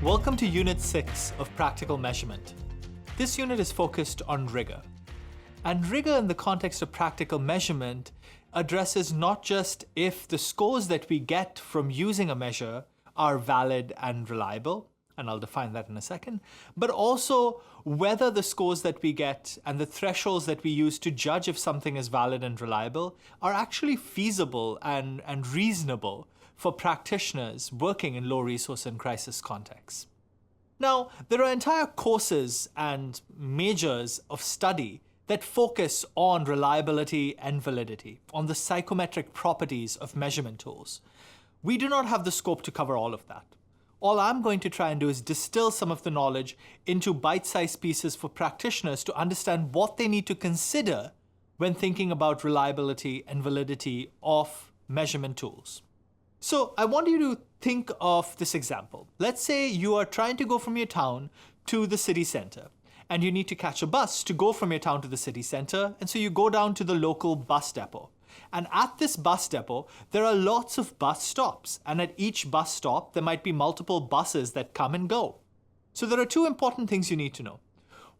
Welcome to Unit 6 of Practical Measurement. This unit is focused on rigor. And rigor in the context of practical measurement addresses not just if the scores that we get from using a measure are valid and reliable, and I'll define that in a second, but also whether the scores that we get and the thresholds that we use to judge if something is valid and reliable are actually feasible and reasonable for practitioners working in low resource and crisis contexts. Now, there are entire courses and majors of study that focus on reliability and validity, on the psychometric properties of measurement tools. We do not have the scope to cover all of that. All I'm going to try and do is distill some of the knowledge into bite-sized pieces for practitioners to understand what they need to consider when thinking about reliability and validity of measurement tools. So I want you to think of this example. Let's say you are trying to go from your town to the city center, and you need to catch a bus to go from your town to the city center, and so you go down to the local bus depot. And at this bus depot, there are lots of bus stops, and at each bus stop, there might be multiple buses that come and go. So there are two important things you need to know.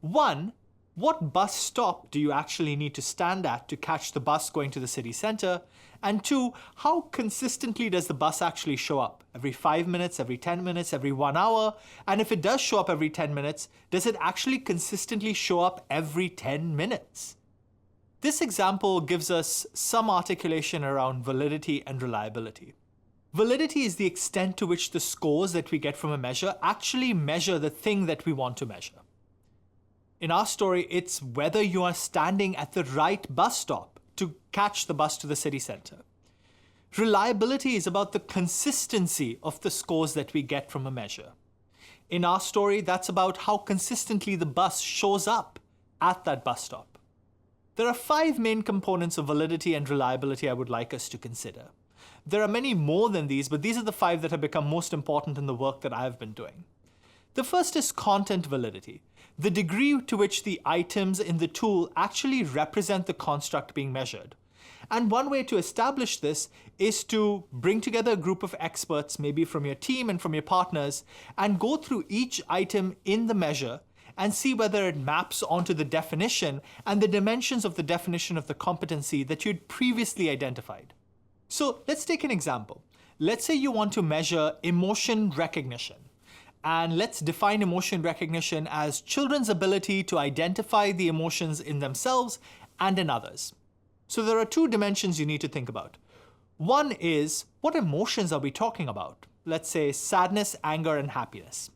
One, what bus stop do you actually need to stand at to catch the bus going to the city center? And two, how consistently does the bus actually show up? Every 5 minutes, every 10 minutes, every 1 hour? And if it does show up every 10 minutes, does it actually consistently show up every 10 minutes? This example gives us some articulation around validity and reliability. Validity is the extent to which the scores that we get from a measure actually measure the thing that we want to measure. In our story, it's whether you are standing at the right bus stop to catch the bus to the city center. Reliability is about the consistency of the scores that we get from a measure. In our story, that's about how consistently the bus shows up at that bus stop. There are 5 main components of validity and reliability I would like us to consider. There are many more than these, but these are the 5 that have become most important in the work that I've been doing. The first is content validity, the degree to which the items in the tool actually represent the construct being measured. And one way to establish this is to bring together a group of experts, maybe from your team and from your partners, and go through each item in the measure and see whether it maps onto the definition and the dimensions of the definition of the competency that you'd previously identified. So let's take an example. Let's say you want to measure emotion recognition. And let's define emotion recognition as children's ability to identify the emotions in themselves and in others. So there are 2 dimensions you need to think about. One is, what emotions are we talking about? Let's say sadness, anger, and happiness.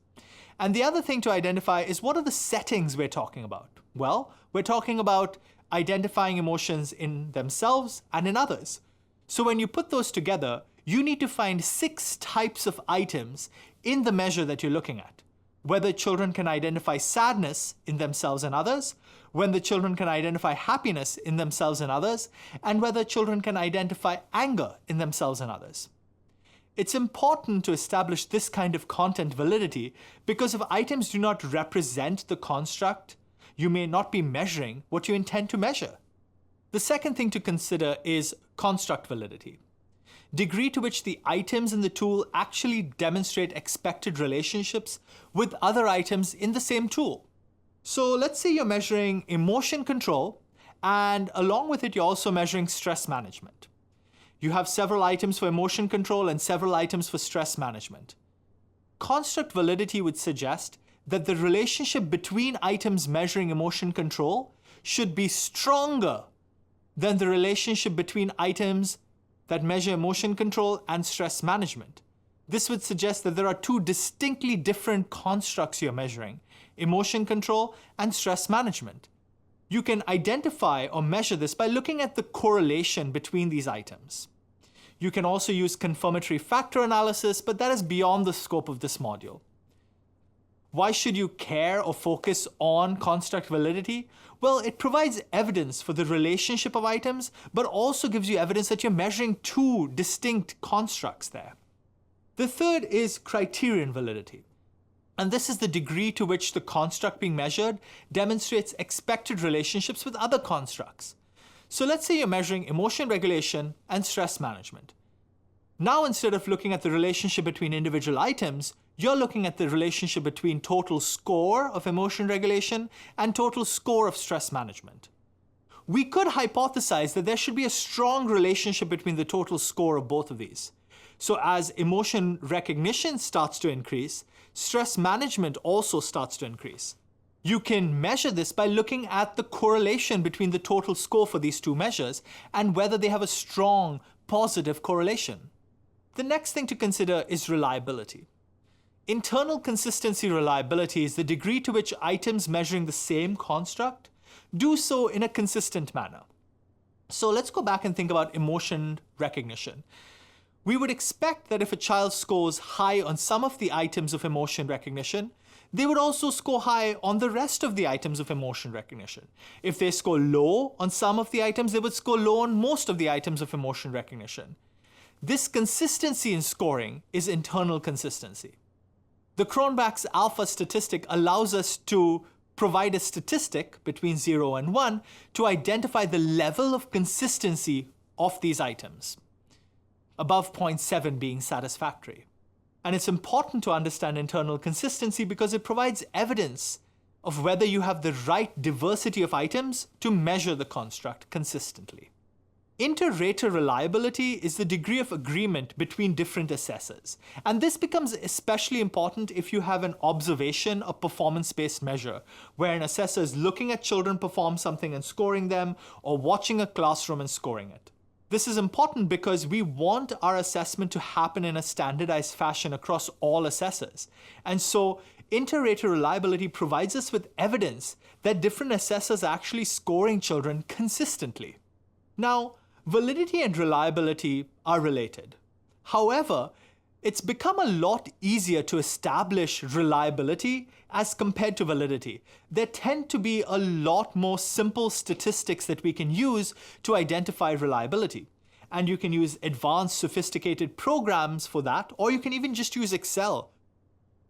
And the other thing to identify is, what are the settings we're talking about? Well, we're talking about identifying emotions in themselves and in others. So when you put those together, you need to find 6 types of items in the measure that you're looking at. Whether children can identify sadness in themselves and others, when the children can identify happiness in themselves and others, and whether children can identify anger in themselves and others. It's important to establish this kind of content validity because if items do not represent the construct, you may not be measuring what you intend to measure. The second thing to consider is construct validity. Degree to which the items in the tool actually demonstrate expected relationships with other items in the same tool. So let's say you're measuring emotion control, and along with it, you're also measuring stress management. You have several items for emotion control and several items for stress management. Construct validity would suggest that the relationship between items measuring emotion control should be stronger than the relationship between items that measure emotion control and stress management. This would suggest that there are 2 distinctly different constructs you're measuring, emotion control and stress management. You can identify or measure this by looking at the correlation between these items. You can also use confirmatory factor analysis, but that is beyond the scope of this module. Why should you care or focus on construct validity? Well, it provides evidence for the relationship of items, but also gives you evidence that you're measuring 2 distinct constructs there. The third is criterion validity. And this is the degree to which the construct being measured demonstrates expected relationships with other constructs. So let's say you're measuring emotion regulation and stress management. Now, instead of looking at the relationship between individual items, you're looking at the relationship between total score of emotion regulation and total score of stress management. We could hypothesize that there should be a strong relationship between the total score of both of these. So as emotion recognition starts to increase, stress management also starts to increase. You can measure this by looking at the correlation between the total score for these two measures and whether they have a strong positive correlation. The next thing to consider is reliability. Internal consistency reliability is the degree to which items measuring the same construct do so in a consistent manner. So let's go back and think about emotion recognition. We would expect that if a child scores high on some of the items of emotion recognition, they would also score high on the rest of the items of emotion recognition. If they score low on some of the items, they would score low on most of the items of emotion recognition. This consistency in scoring is internal consistency. The Cronbach's alpha statistic allows us to provide a statistic between 0 and 1 to identify the level of consistency of these items, above 0.7 being satisfactory. And it's important to understand internal consistency because it provides evidence of whether you have the right diversity of items to measure the construct consistently. Inter-rater reliability is the degree of agreement between different assessors. And this becomes especially important if you have an observation or performance-based measure, where an assessor is looking at children perform something and scoring them, or watching a classroom and scoring it. This is important because we want our assessment to happen in a standardized fashion across all assessors. And so inter-rater reliability provides us with evidence that different assessors are actually scoring children consistently. Now, validity and reliability are related. However, it's become a lot easier to establish reliability as compared to validity. There tend to be a lot more simple statistics that we can use to identify reliability. And you can use advanced, sophisticated programs for that, or you can even just use Excel.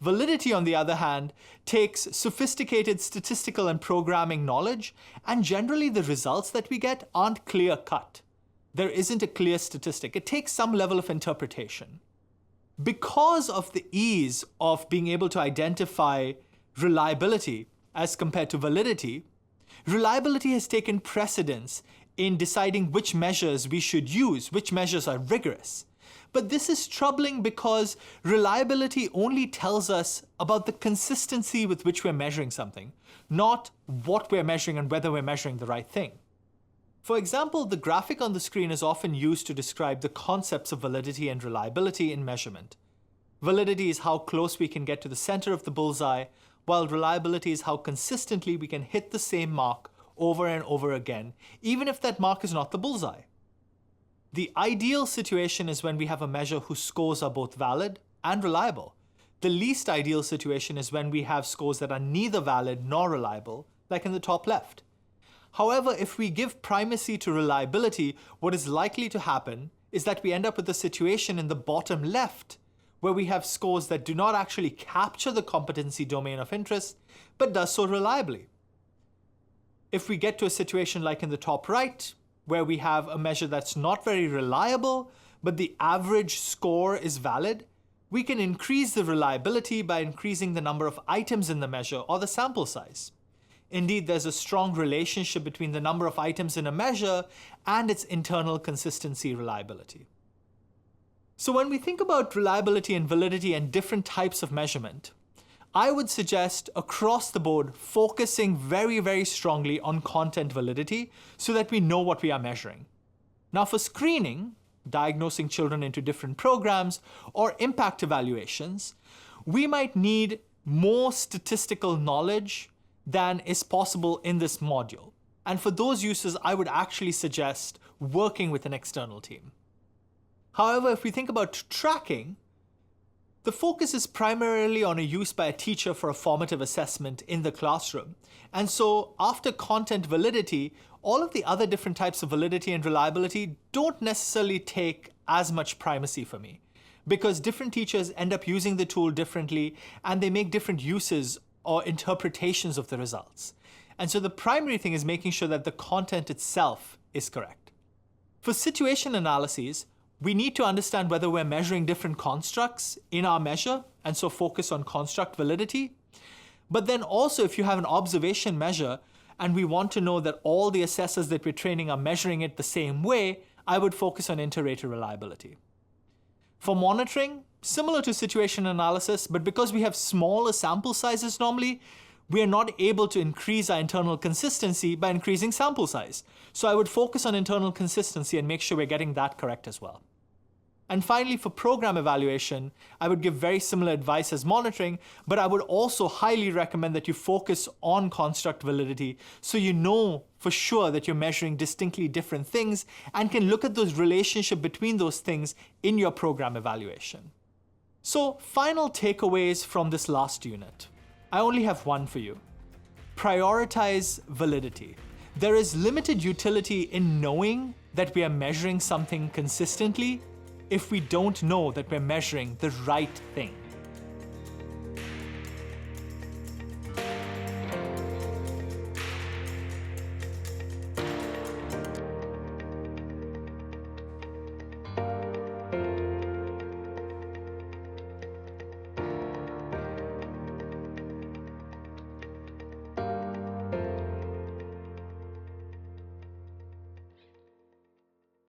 Validity, on the other hand, takes sophisticated statistical and programming knowledge, and generally the results that we get aren't clear-cut. There isn't a clear statistic. It takes some level of interpretation. Because of the ease of being able to identify reliability as compared to validity, reliability has taken precedence in deciding which measures we should use, which measures are rigorous. But this is troubling because reliability only tells us about the consistency with which we're measuring something, not what we're measuring and whether we're measuring the right thing. For example, the graphic on the screen is often used to describe the concepts of validity and reliability in measurement. Validity is how close we can get to the center of the bullseye, while reliability is how consistently we can hit the same mark over and over again, even if that mark is not the bullseye. The ideal situation is when we have a measure whose scores are both valid and reliable. The least ideal situation is when we have scores that are neither valid nor reliable, like in the top left. However, if we give primacy to reliability, what is likely to happen is that we end up with a situation in the bottom left where we have scores that do not actually capture the competency domain of interest, but does so reliably. If we get to a situation like in the top right, where we have a measure that's not very reliable, but the average score is valid, we can increase the reliability by increasing the number of items in the measure or the sample size. Indeed, there's a strong relationship between the number of items in a measure and its internal consistency reliability. So when we think about reliability and validity and different types of measurement, I would suggest across the board focusing very, very strongly on content validity so that we know what we are measuring. Now for screening, diagnosing children into different programs, or impact evaluations, we might need more statistical knowledge than is possible in this module. And for those uses, I would actually suggest working with an external team. However, if we think about tracking, the focus is primarily on a use by a teacher for a formative assessment in the classroom. And so after content validity, all of the other different types of validity and reliability don't necessarily take as much primacy for me, because different teachers end up using the tool differently and they make different uses or interpretations of the results. And so the primary thing is making sure that the content itself is correct. For situation analyses, we need to understand whether we're measuring different constructs in our measure, and so focus on construct validity. But then also, if you have an observation measure and we want to know that all the assessors that we're training are measuring it the same way, I would focus on inter-rater reliability. For monitoring, similar to situation analysis, but because we have smaller sample sizes normally, we are not able to increase our internal consistency by increasing sample size. So I would focus on internal consistency and make sure we're getting that correct as well. And finally, for program evaluation, I would give very similar advice as monitoring, but I would also highly recommend that you focus on construct validity so you know for sure that you're measuring distinctly different things and can look at those relationships between those things in your program evaluation. So, final takeaways from this last unit. I only have one for you. Prioritize validity. There is limited utility in knowing that we are measuring something consistently if we don't know that we're measuring the right thing.